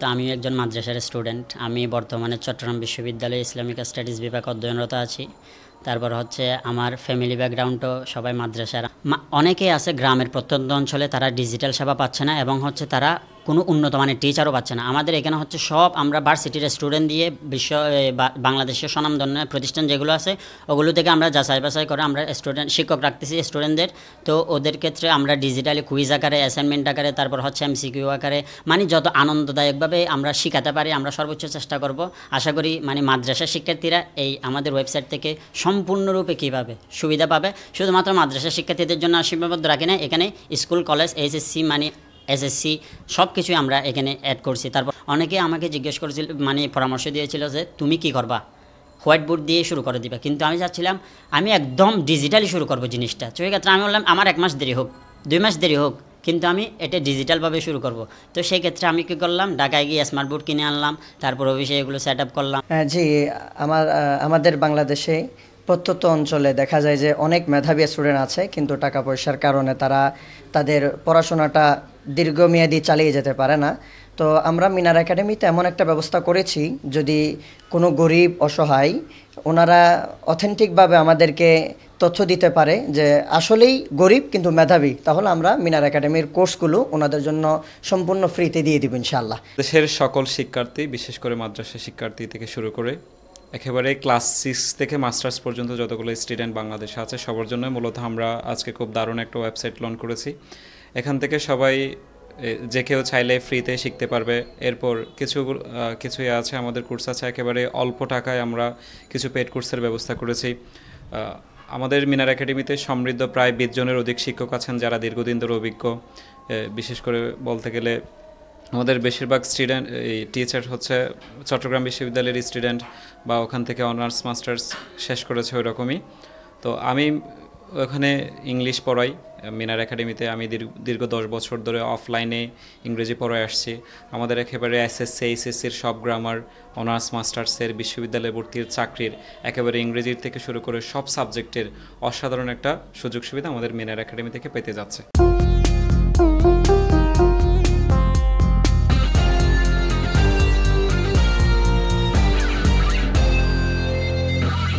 তো আমি একজন মাদ্রাসার স্টুডেন্ট। আমি বর্তমানে চট্টগ্রাম বিশ্ববিদ্যালয়ে ইসলামিক স্টাডিজ বিভাগ অধ্যয়নরত আছি। তারপর হচ্ছে আমার ফ্যামিলি ব্যাকগ্রাউন্ডও সবাই মাদ্রাসার। অনেকেই আছে গ্রামের প্রত্যন্ত অঞ্চলে, তারা ডিজিটাল সেবা পাচ্ছে না এবং হচ্ছে তারা কোনো উন্নত মানের টিচারও পাচ্ছে না। আমাদের এখানে হচ্ছে সব আমরা ভার্সিটির স্টুডেন্ট দিয়ে বাংলাদেশের স্বনামধন্য প্রতিষ্ঠান যেগুলো আছে ওগুলো থেকে আমরা যাচাই বাছাই করে আমরা শিক্ষক রাখতেছি স্টুডেন্টদের। তো ওদের ক্ষেত্রে আমরা ডিজিটালি কুইজ আকারে, অ্যাসাইনমেন্ট আকারে, তারপর হচ্ছে এমসিকিউ আকারে, মানে যত আনন্দদায়কভাবে আমরা শেখাতে পারি আমরা সর্বোচ্চ চেষ্টা করব। আশা করি মানে মাদ্রাসা শিক্ষার্থীরা এই আমাদের ওয়েবসাইট থেকে সম্পূর্ণরূপে কীভাবে সুবিধা পাবে। শুধুমাত্র মাদ্রাসা শিক্ষার্থীদের জন্য সীমাবদ্ধ রাখি না, এখানে স্কুল, কলেজ, এইচএসসি মানে এসএসসি সব কিছুই আমরা এখানে অ্যাড করছি। তারপর অনেকে আমাকে জিজ্ঞেস করেছিল, মানে পরামর্শ দিয়েছিল যে তুমি কি করবা, হোয়াইট বোর্ড দিয়ে শুরু করে দিবা, কিন্তু আমি চাচ্ছিলাম আমি একদম ডিজিটালি শুরু করবো জিনিসটা। তো এই ক্ষেত্রে আমি বললাম আমার 1 মাস দেরি হোক, 2 মাস দেরি হোক, কিন্তু আমি এটা ডিজিটালভাবে শুরু করব। তো সেই ক্ষেত্রে আমি কী করলাম, ঢাকায় গিয়ে স্মার্ট বোর্ড কিনে আনলাম, তারপর অফিসে এগুলো সেট আপ করলাম। জি, আমাদের বাংলাদেশে প্রত্যন্ত অঞ্চলে দেখা যায় যে অনেক মেধাবী স্টুডেন্ট আছে, কিন্তু টাকা পয়সার কারণে তারা তাদের পড়াশোনাটা দীর্ঘমেয়াদী চালিয়ে যেতে পারে না। তো আমরা মিনার একাডেমিতে এমন একটা ব্যবস্থা করেছি, যদি কোনো গরিব অসহায় ওনারা অথেন্টিকভাবে আমাদেরকে তথ্য দিতে পারে যে আসলেই গরিব কিন্তু মেধাবী, তাহলে আমরা মিনার একাডেমির কোর্সগুলো ওনাদের জন্য সম্পূর্ণ ফ্রিতে দিয়ে দিব ইনশাআল্লাহ। দেশের সকল শিক্ষার্থী, বিশেষ করে মাদ্রাসা শিক্ষার্থী থেকে শুরু করে একেবারে ক্লাস 6 থেকে মাস্টার্স পর্যন্ত যতগুলো স্টুডেন্ট বাংলাদেশে আছে সবার জন্য মূলত আমরা আজকে খুব দারুণ একটা ওয়েবসাইট লঞ্চ করেছি। এখান থেকে সবাই যে কেউ চাইলে ফ্রিতে শিখতে পারবে। এরপর কিছুই আছে, আমাদের কোর্স আছে একেবারে অল্প টাকায় আমরা কিছু পেড কোর্সের ব্যবস্থা করেছি। আমাদের মিনার একাডেমিতে সমৃদ্ধ প্রায় 20 জনের অধিক শিক্ষক আছেন যারা দীর্ঘদিন ধরে অভিজ্ঞ। বিশেষ করে বলতে গেলে আমাদের বেশিরভাগ স্টুডেন্ট টিচার হচ্ছে চট্টগ্রাম বিশ্ববিদ্যালয়ের স্টুডেন্ট বা ওখান থেকে অনার্স মাস্টার্স শেষ করেছে ওই রকমই। তো আমি ওখানে ইংলিশ পড়াই মিনার একাডেমিতে। আমি দীর্ঘ 10 বছর ধরে অফলাইনে ইংরেজি পড়ায় আসছি। আমাদের একেবারে এসএসসি, এইচএসসির সব গ্রামার, অনার্স মাস্টার্সের, বিশ্ববিদ্যালয়ে ভর্তির, চাকরির, একেবারে ইংরেজির থেকে শুরু করে সব সাবজেক্টের অসাধারণ একটা সুযোগ সুবিধা আমাদের মিনার একাডেমি থেকে পেতে যাচ্ছে।